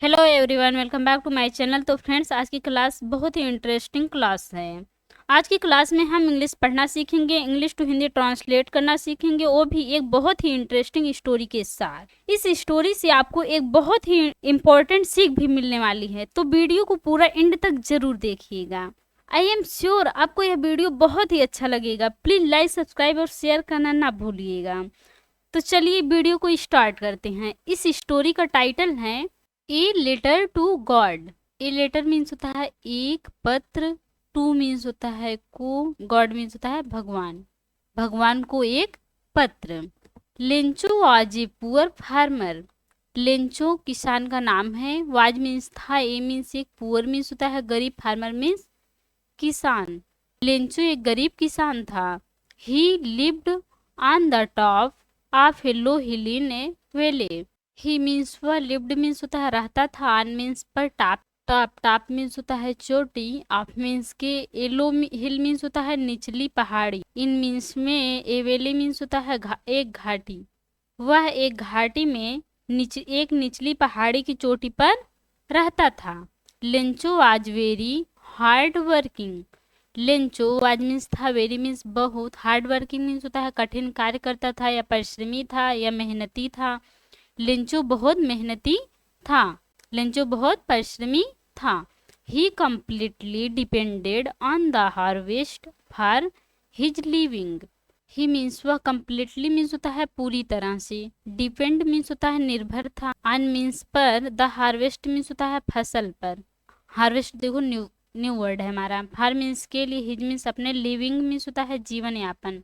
Hello everyone, welcome back to my channel. तो friends, आज की क्लास बहुत ही इंटरेस्टिंग क्लास है। आज की क्लास में हम इंग्लिश पढ़ना सीखेंगे, इंग्लिश टू हिंदी ट्रांसलेट करना सीखेंगे, वो भी एक बहुत ही इंटरेस्टिंग स्टोरी के साथ। इस स्टोरी से आपको एक बहुत ही इम्पोर्टेंट सीख भी मिलने वाली है, तो वीडियो को पूरा एंड तक जरूर देखिएगा। आई एम श्योर आपको यह वीडियो बहुत ही अच्छा लगेगा। प्लीज लाइक, सब्सक्राइब और शेयर करना ना भूलिएगा। तो चलिए वीडियो को स्टार्ट करते हैं। इस स्टोरी का टाइटल है a letter to God. A letter means होता है एक पत्र, टू मीन्स होता है को, गॉड मीन्स होता है भगवान, भगवान को एक पत्र। Lencho was a poor farmer. Lencho किसान का नाम है। वाज मीन्स था, ए मीन्स एक, पुअर मीन्स होता है गरीब, फार्मर मीन्स किसान। लेंचो एक गरीब किसान था। ही lived on the top of A low hill in A valley. He means वह, लिव्ड मीन्स होता है रहता था, ऑन मीन्स पर, टॉप टॉप टॉप मीन्स होता है चोटी, ऑफ मीन्स के, एलो हिल मीन्स होता है निचली पहाड़ी, इन मीन्स में, ए वैली मीन्स होता है एक घाटी। वह एक घाटी में एक निचली पहाड़ी की चोटी पर रहता था। लेंचो आज वेरी हार्ड वर्किंग। लेंचो आज मीन्स था, वेरी मीन्स बहुत, हार्ड वर्किंग मीन्स होता है कठिन कार्य करता था या परिश्रमी था या मेहनती था। लेंचो बहुत मेहनती था। लेंचो बहुत परिश्रमी था। He completely depended on the harvest for his living. He means वह, कंप्लीटली मीन्स होता है पूरी तरह से, डिपेंड मीन्स होता है निर्भर था, ऑन मीन्स पर, द हार्वेस्ट मीन्स होता है फसल पर। हार्वेस्ट देखो न्यू न्यू वर्ड है हमारा। फॉर मीन्स के लिए, हिज मीन्स अपने, लिविंग मीन्स होता है जीवन यापन।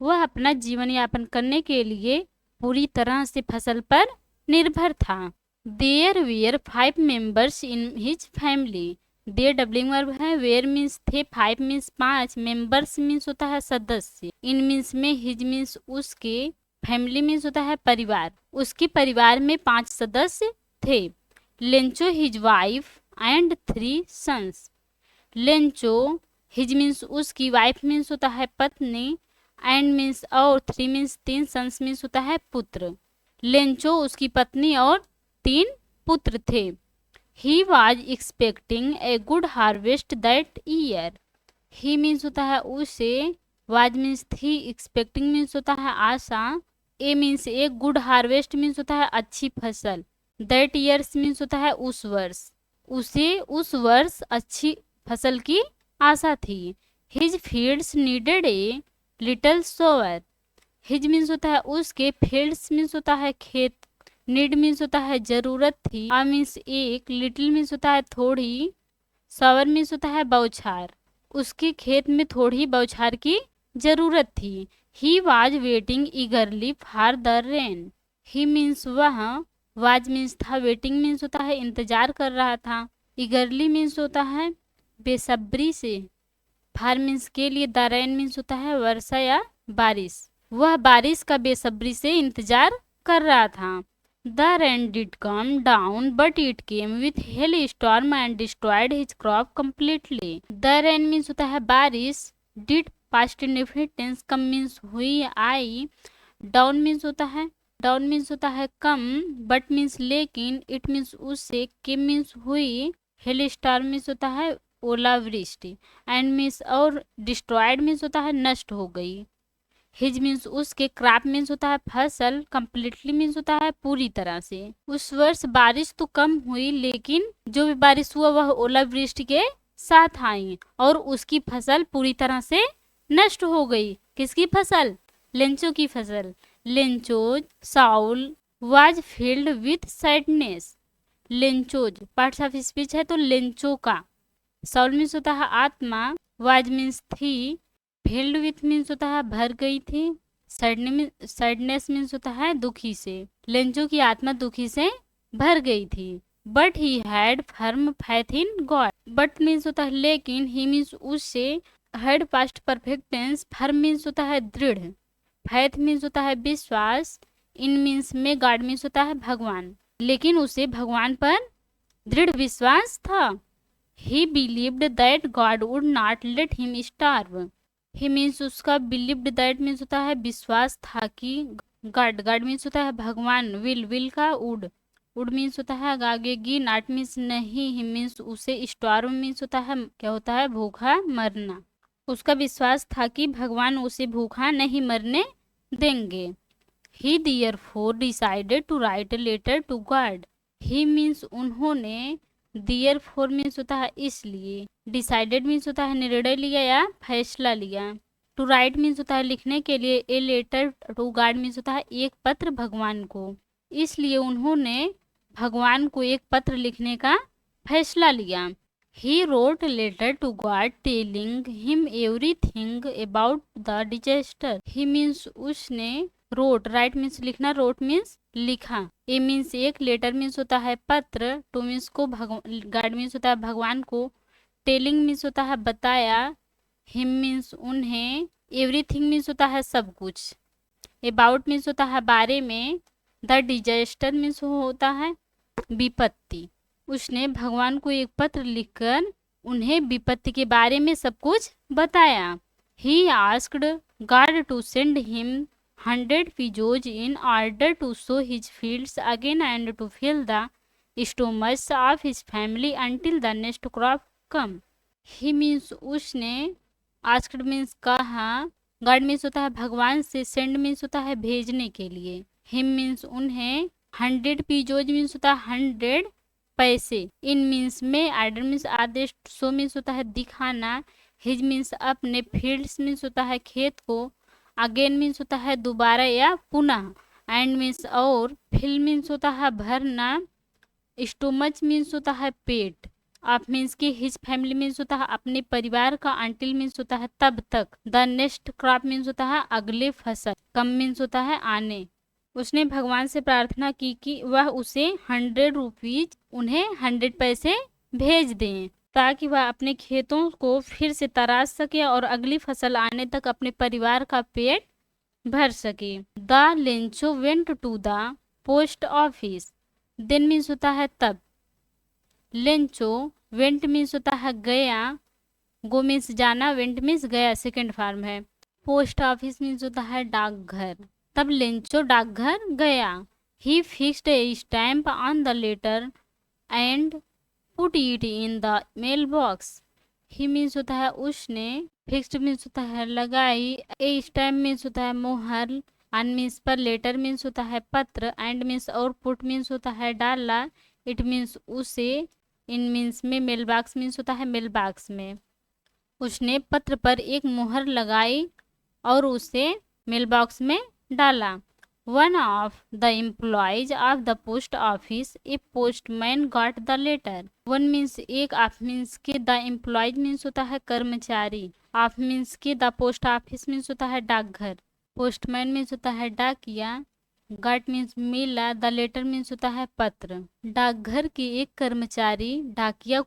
वह अपना जीवन यापन करने के लिए पूरी तरह से फसल पर निर्भर था। There were 5 members in his family. There doubling verb है, वेयर मीन्स थे, 5 मीन्स 5, मेंबर्स मीन्स होता है सदस्य, इन मीन्स में, हिज मीन्स उसके, फैमिली मीन्स होता है परिवार, उसके परिवार में 5 सदस्य थे। Lencho his wife and 3 sons. Lencho, his means उसकी, वाइफ मीन्स होता है पत्नी, एंड मीन्स और, 3 मीन्स 3, सन्स मीन्स होता है पुत्र। लेंचो उसकी पत्नी और 3 पुत्र थे। He was expecting a good harvest that year. He means होता है उसे, वाज मीन्स थी, एक्सपेक्टिंग मीन्स होता है आशा, ए मीन्स एक, गुड हार्वेस्ट मीन्स होता है अच्छी फसल, दैट ईयर्स मीन्स होता है उस वर्ष, उसे उस वर्ष अच्छी फसल की आशा थी। His fields needed a little shower. His means होता है उसके, फील्ड्स मीन्स होता है खेत, नीड मीन्स होता है जरूरत थी, आ मीन्स एक, लिटिल मीन्स होता है थोड़ी, सवर मीन्स होता है बौछार, उसके खेत में थोड़ी बौछार की जरूरत थी। He was waiting ईगरली for the rain. He means वह, वाज मीन्स था, वेटिंग मीन्स होता है इंतजार कर रहा था, ईगरली मीन्स होता है बेसब्री से, फॉर मीन्स के लिए, द रेन मीन्स होता है वर्षा या बारिश, वह बारिश का बेसब्री से इंतजार कर रहा था। The rain did come down but it came with hail storm and destroyed his crop completely. The rain means होता है बारिश, did past indefinite tense, come means हुई, आई, डाउन मीन्स होता है, डाउन मीन्स होता है कम, बट मीन्स लेकिन, इट मीन्स उससे, केम मीन्स हुई, हेल स्टॉर्म मीन्स होता है ओलावृष्टि, एंड मीन्स और, डिस्ट्रॉयड मीन्स होता है नष्ट हो गई, हिज मीन्स उसके, क्रॉप मीन्स होता है फसल, कंप्लीटली मीन्स होता है पूरी तरह से। उस वर्ष बारिश तो कम हुई, लेकिन जो भी बारिश हुआ वह ओलावृष्टि के साथ आई, और उसकी फसल पूरी तरह से नष्ट हो गई। किसकी फसल? लेंचो की फसल। Lencho's Saul was filled with sadness. Lencho's parts of speech है, तो लेंचो का, साउल मीन्स होता है आत्मा, वाज मीन्स थी, फिल्ड विथ मीन्स होता है भर गई थी, सैडनेस मीन्स होता है दुखी से, लेंचो की आत्मा दुखी से भर गई थी। But he had firm faith in God. But means होता है लेकिन, ही मीन्स उससे, had past perfect tense, firm means होता है दृढ़, फैथ मीन्स होता है विश्वास, इन मीन्स में, गॉड मीन्स होता है भगवान, लेकिन उसे भगवान पर दृढ़ विश्वास था। ही believed that God would not let him starve. He means उसका, बिलीव्ड दैट मीन्स होता है विश्वास था कि, गॉड, गॉड मीन्स होता है भगवान, विल का वुड, वुड मीन्स होता है गागेगी, नॉट मीन्स नहीं, हिम मीन्स उसे, स्टार्व मीन्स होता है क्या होता है भूखा मरना। उसका विश्वास था कि भगवान उसे भूखा नहीं मरने देंगे। He therefore decided to write a letter to God. He means उन्होंने, देयरफॉर मीन्स होता है इसलिए, डिसाइडेड मीन्स होता है निर्णय लिया या फैसला लिया, टू राइट मीन्स होता है लिखने के लिए, a letter to God means होता है एक पत्र भगवान को। इसलिए उन्होंने भगवान को एक पत्र लिखने का फैसला लिया। He wrote letter to God telling him everything about the disaster. He means उसने, रोट राइट मीन्स लिखना, रोट मीन्स लिखा, ए मीन्स एक, लेटर मीन्स होता है पत्र, टू मीन्स को, गॉड मीन्स होता है भगवान को, टेलिंग मीन्स होता है बताया, हिम मीन्स उन्हें, एवरीथिंग मीन्स होता है सब कुछ, अबाउट मीन्स होता है बारे में, द डिजास्टर मीन्स होता है विपत्ति। उसने भगवान को एक पत्र लिखकर उन्हें विपत्ति के बारे में सब कुछ बताया। He asked God to send him 100 pesos in order to sow his fields again and to fill the stomach of his family until the next crop come. He means उसने, आस्क्ड मीन्स कहा, God means होता है भगवान से, send means होता है भेजने के लिए, हिम मीन्स उन्हें, 100 पिजोज मीन्स होता है 100 पैसे, इन मीन्स में, आर्डर मीन्स आदेश, सो मीन्स होता है दिखाना, हिज मीन्स अपने, फील्ड्स मीन्स होता है खेत को, अगेन मीन्स होता है दोबारा या पुनः, एंड मीन्स और, फिल मीन्स होता है भरना, स्टोमच मीन्स होता है पेट, आप मीन्स की, हिज फैमिली मीन्स होता है अपने परिवार का, अंटिल मीन्स होता है तब तक, द नेक्स्ट क्रॉप मीन्स होता है अगले फसल, कम मीन्स होता है आने। उसने भगवान से प्रार्थना की कि वह उसे 100 रुपीज, उन्हें 100 पैसे भेज दें, ताकि वह अपने खेतों को फिर से तराश सके और अगली फसल आने तक अपने परिवार का पेट भर सके। The Lencho went to the post office, then means होता है तब, लेंचो, वेंट मीन्स होता है गया, गो मीन्स जाना, वेंट मीन्स गया, सेकेंड फॉर्म है, पोस्ट ऑफिस मीन्स होता है डाकघर, तब लेंचो डाकघर गया। He fixed a stamp on the letter and put it in the mail box. He means होता है उसने, फिक्स्ड मीन्स होता है लगाई, ए स्टैम्प मीन्स होता है मोहर, ऑन मीन्स पर, लेटर मीन्स होता है पत्र, एंड मीन्स और, पुट मीन्स होता है डाला, इट मीन्स उसे, इन मीन्स में, मेल बॉक्स मीन्स होता है मेल बॉक्स में। उसने पत्र पर एक मोहर लगाई और उसे मेल बॉक्स में डाला। One of the employees of the post office, a postman got the letter. One means एक, ऑफ मीन्स के, द एम्प्लॉयज मीन्स होता है कर्मचारी, ऑफ मीन्स के, द पोस्ट ऑफिस मीन्स होता है डाकघर, पोस्टमैन मीन्स होता है डाकिया, गॉट मीन्स मिला, द लेटर मीन्स होता है पत्र। डाकघर के एक कर्मचारी, डाकिया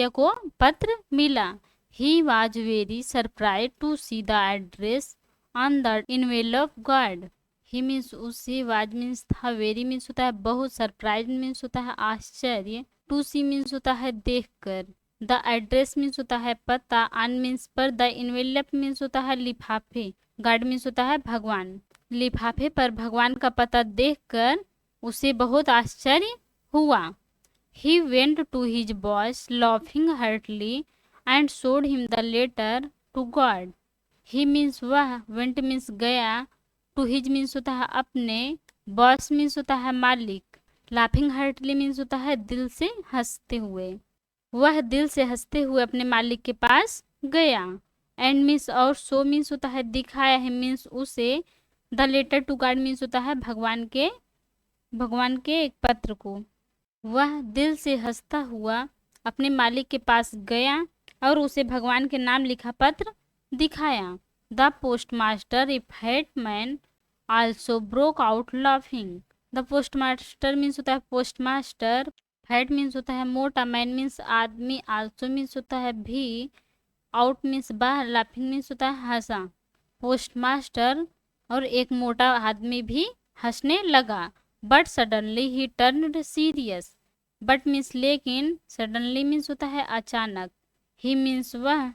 को पत्र मिला। He was very surprise to see the address on the envelope God. He means उसे, वाज मीन्स था, वेरी मीन्स होता है बहुत, सरप्राइज मीन्स होता है आश्चर्य, टू सी मीन्स होता है देखकर, द एड्रेस मीन्स होता है पता, ऑन मीन्स पर, द इनवेलप मीन्स होता है लिफाफे, गॉड मीन्स होता है भगवान, लिफाफे पर भगवान का पता देखकर उसे बहुत आश्चर्य हुआ। He went to his boss laughing heartily and showed him the letter to God. He means वह, वेंट मीन्स गया, टू हिज मीन्स होता है अपने, बॉस मीन्स होता है मालिक, लाफिंग हार्टली मीन्स होता है दिल से हंसते हुए, वह दिल से हंसते हुए अपने मालिक के पास गया, एंड मीन्स और, सो मीन्स होता है दिखाया, हिम मीन्स उसे, the letter to God means होता है भगवान के एक पत्र को। वह दिल से हंसता हुआ अपने मालिक के पास गया और उसे भगवान के नाम लिखा पत्र दिखाया। The post master, A fat man, also broke out laughing. The post master means होता है पोस्ट मास्टर, फैट मीन्स होता है मोटा, मैन मीन्स आदमी, आल्सो मीन्स होता है भी, आउट मीन्स बाहर, लाफिंग मीन्स होता है हंसा। पोस्ट मास्टर और एक मोटा आदमी भी हंसने लगा। But suddenly he turned serious, but means लेकिन, सडनली मीन्स होता है अचानक, ही मीन्स वह,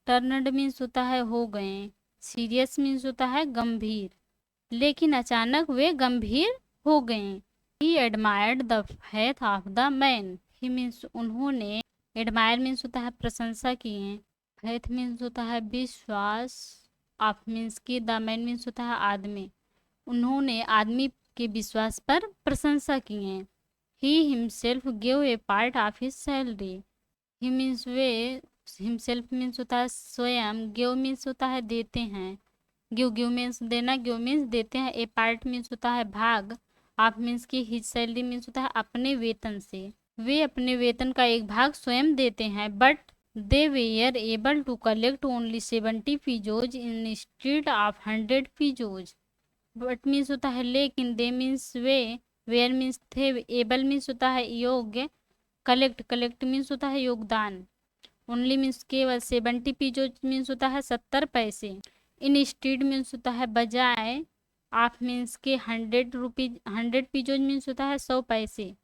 टर्नड मीन्स होता है हो गए, सीरियस मीन्स होता है गंभीर, लेकिन अचानक वे गंभीर हो गए। He admired the faith of the man. He means उन्होंने, एडमायर मीन्स होता है प्रशंसा किए, फेथ मीन्स होता है विश्वास, ऑफ मीन्स की, द मैन मीन्स होता है आदमी, उन्होंने आदमी के विश्वास पर प्रशंसा की है। He himself give a part of his salary. He means way, himself means होता है स्वयं, गिव मीन्स होता है देते हैं, गिव मीन्स देना, गिव मीन्स देते हैं, ए पार्ट मीन्स होता है भाग, ऑफ मीन्स की, हिज सैलरी मीन्स होता है अपने वेतन से, वे अपने वेतन का एक भाग स्वयं देते हैं। But they were able to collect only 70 pesos instead of 100 pesos. But means होता है लेकिन, दे मीन्स वे, वेयर मीन्स थे, एबल मीन्स होता है योग्य, कलेक्ट, कलेक्ट मीन्स होता है योगदान, ओनली मीन्स केवल, 70 पीजोज मीन्स होता है 70 पैसे, इन स्ट्रीट मीन्स होता है बजाय, ऑफ मीन्स के 100 रुपीज, 100 पीजोज मीन्स होता है 100 पैसे,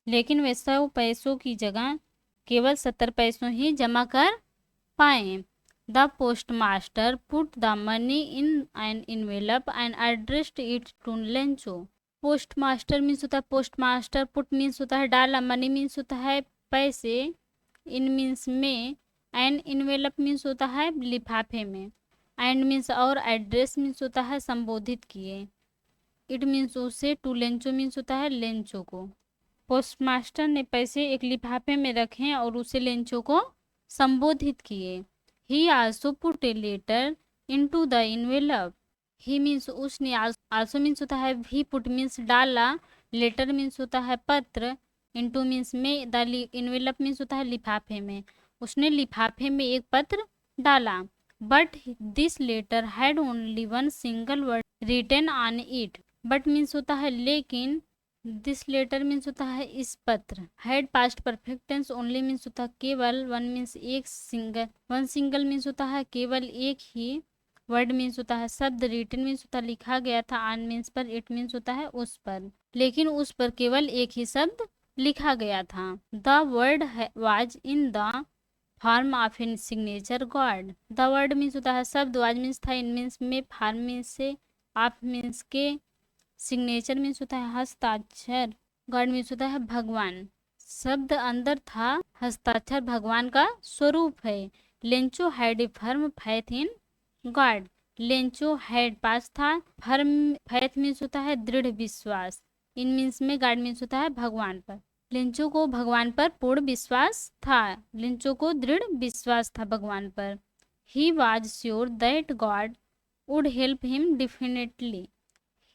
लेकिन वे 100 पैसों की जगह केवल 70 पैसों ही जमा कर पाए। The post master put the money in an envelope and addressed it to Lencho. Post master means होता है, पोस्ट मास्टर, पुट मीन्स होता है डाला, मनी मीन्स होता है पैसे, इन मीन्स में, एंड इनवेलप मीन्स होता है लिफाफे में, एंड मीन्स और, एड्रेस मीन्स होता है संबोधित किए, इट मीन्स उसे, टू लेंचो मीन्स होता है लेंचो को। पोस्ट मास्टर ने पैसे एक लिफाफे में रखे और उसे लेंचो को संबोधित किए। He also put a letter into the envelope. He means उसने, आल्सो मीन्स होता है भी, पुट मीन्स डाला, लेटर मीन्स होता है पत्र, इनटू मीन्स में, द इनवेलप मीन्स होता है लिफाफे में, उसने लिफाफे में एक पत्र डाला। But this letter had only one single word written on it. But means होता है लेकिन, दिस लेटर मीन्स होता है इस पत्र, had past perfect tense, only means होता है केवल, वन मीन्स एक, सिंगल, वन सिंगल मीन्स होता है केवल एक ही, वर्ड मीन्स होता है शब्द, रिटन मीन्स होता है लिखा गया था, ऑन मीन्स पर, इट मीन्स होता है उस पर, लेकिन उस पर केवल एक ही शब्द लिखा गया था। The word was in the form of in signature God. The word means होता है शब्द, वाज मीन्स था, इन मीन्स में, फॉर्म मीन्स से, ऑफ मीन्स के, सिग्नेचर मीन्स होता है हस्ताक्षर, गॉड मीन्स होता है भगवान, शब्द अंदर था, हस्ताक्षर भगवान का स्वरूप है। Lencho had a firm faith in God. Lencho had पास था, फर्म, फैथ मीन्स होता है दृढ़ विश्वास, इन मीन्स में, गॉड मीन्स होता है भगवान पर। लेंचो को भगवान पर पूर्ण विश्वास था, लेंचो को दृढ़ विश्वास था भगवान पर। He was sure that God would help him definitely.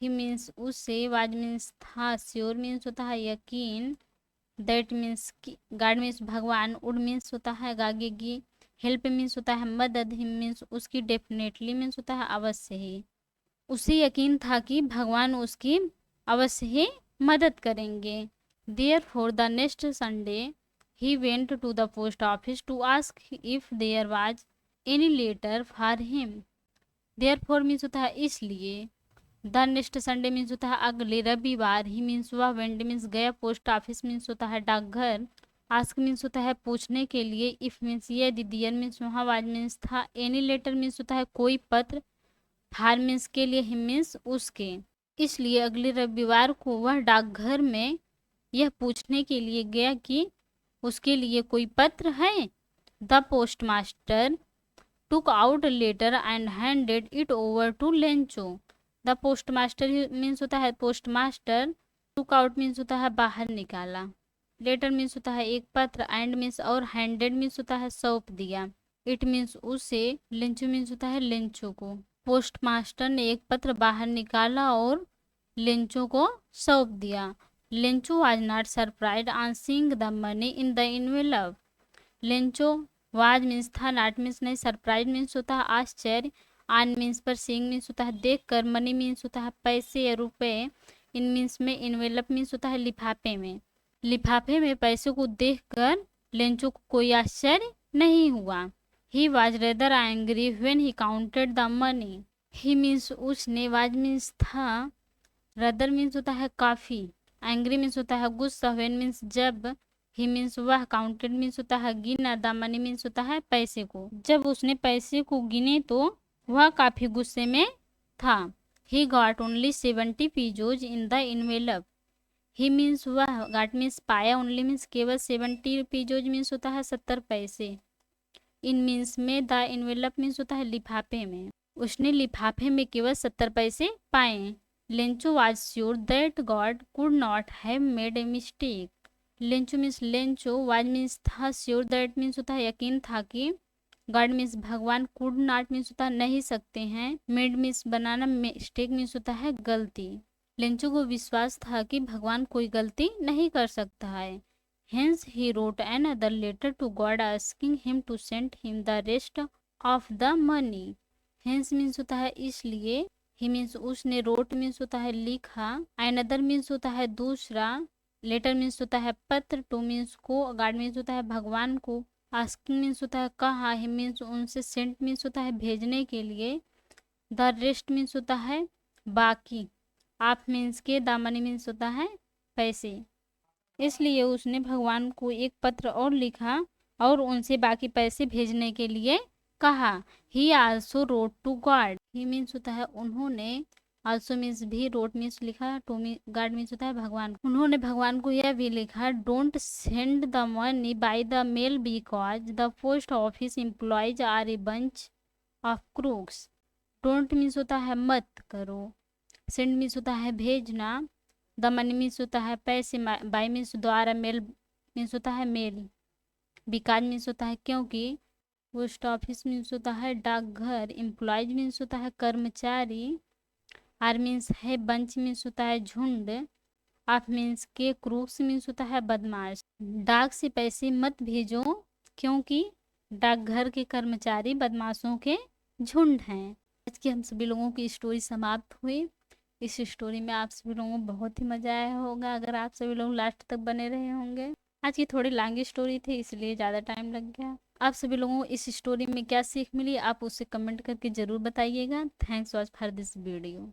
He means उसे, वाज मीन्स था, श्योर मीन्स होता है यकीन, दैट मीन्स गॉड मीन्स भगवान, वुड मीन्स होता है गागेगी, हेल्प मीन्स होता है मदद, हिम मीन्स उसकी, डेफिनेटली मीन्स होता है अवश्य ही, उसे यकीन था कि भगवान उसकी अवश्य ही मदद करेंगे। Therefore the next Sunday he went to the post office to ask if there was any letter for him. Therefore means होता है इसलिए, द नेक्स्ट संडे मीन्स होता है अगले रविवार, ही मीन्स वह, वेंट मीन्स गया, पोस्ट ऑफिस मीन्स होता है डाकघर, आस्क मीन्स होता है पूछने के लिए, इफ मीन्स यदि, दियर मीन्स वहाँ, वाज मीन्स था, एनी लेटर मीन्स होता है कोई पत्र, फार मीन्स के लिए, हिम मीन्स उसके, इसलिए अगले रविवार को वह डाकघर में यह पूछने के लिए गया कि उसके लिए कोई पत्र है। The post master took out letter and handed it over to Lencho. The post master means होता है post master, took out means होता है बाहर निकाला, लेटर मीन्स होता है एक पत्र, एंड मीन्स और, हैंडेड मीन्स होता है सौंप दिया, इट मीन्स उसे, लेंचो मीन्स होता है लेंचो को। पोस्ट मास्टर ने एक पत्र बाहर निकाला और लेंचो को सौंप दिया। Lencho was not surprised on seeing the money in the envelope. Lencho, was means था, नॉट मीन्स नहीं, सरप्राइज मीन्स होता है आश्चर्य, ऑन मीन्स पर, सीइंग मीन्स होता है देख कर, मनी मीन्स होता है पैसे या रुपए, इन मीन्स में, इनवेलप मीन्स होता है लिफाफे में, लिफाफे में पैसों को देखकर लेंचो को कोई आश्चर्य नहीं हुआ। He was rather angry when he counted the money. He means उसने, वाज मीन्स था, रेदर मीन्स होता है काफ़ी, एंग्री मीन्स होता है गुस्सा, व्हेन मीन्स जब, ही मीन्स वह, काउंटेड मीन्स होता है गिना, द मनी मीन्स होता है पैसे को, जब उसने पैसे को गिने तो वह काफ़ी गुस्से में था। He got only 70 pesos in the envelope. He means वह, गाट मीन्स पाया, ओनली मीन्स केवल, 70 रुपीजोज मीन्स होता है 70 पैसे, इन मीन्स में, द इनवेलप मीन्स होता है लिफाफे में, उसने लिफाफे में केवल 70 पैसे पाए। Lencho was sure that God could not have made a mistake. Lencho means, Lencho was means था, श्योर दैट मीन्स होता है यकीन था कि, गॉड मीन्स भगवान, कुड नॉट मीन्स होता है नहीं सकते हैं, मेड मीन्स बनाना, मिस्टेक मीन्स होता है गलती। लेंचो को विश्वास था कि भगवान कोई गलती नहीं कर सकता है। Hence he wrote another letter to God asking him to send him the rest of the money. Hence means होता है इसलिए, he means उसने, wrote means होता है लिखा, another means होता है दूसरा, letter means होता है पत्र, to means को, God means होता है भगवान को, asking means होता है कहा, he means उनसे, sent means होता है भेजने के लिए, the rest means होता है बाकी, आप मीन्स के, द मनी मीन्स होता है पैसे। इसलिए उसने भगवान को एक पत्र और लिखा और उनसे बाकी पैसे भेजने के लिए कहा। He also wrote to God, he means होता है उन्होंने, आल्सो मीन्स भी, रोट मीन्स लिखा, टू गॉड मीन्स होता है भगवान, उन्होंने भगवान को यह भी लिखा, don't send the money by the mail because the post office employees are a bunch of crooks. Don't means होता है मत करो, सेंड मीन्स होता है भेजना, द मनी मीन्स होता है पैसे, बाय मीन्स द्वारा, मेल मीन्स होता है मेल, बिकॉज मीन्स होता है क्योंकि, पोस्ट ऑफिस मीन्स होता है डाकघर, एम्प्लॉयज मीन्स होता है कर्मचारी, आर मीन्स है, बंच मीन्स होता है झुंड, ऑफ मीन्स के, क्रूक्स मीन्स होता है बदमाश। डाक से पैसे मत भेजो क्योंकि डाकघर के कर्मचारी बदमाशों के झुंड हैं। आज की हम सभी लोगों की स्टोरी समाप्त हुई। इस स्टोरी में आप सभी लोगों को बहुत ही मजा आया होगा अगर आप सभी लोग लास्ट तक बने रहे होंगे। आज की थोड़ी लंबी स्टोरी थी इसलिए ज़्यादा टाइम लग गया। आप सभी लोगों को इस स्टोरी में क्या सीख मिली आप उसे कमेंट करके ज़रूर बताइएगा। Thanks watch for this video.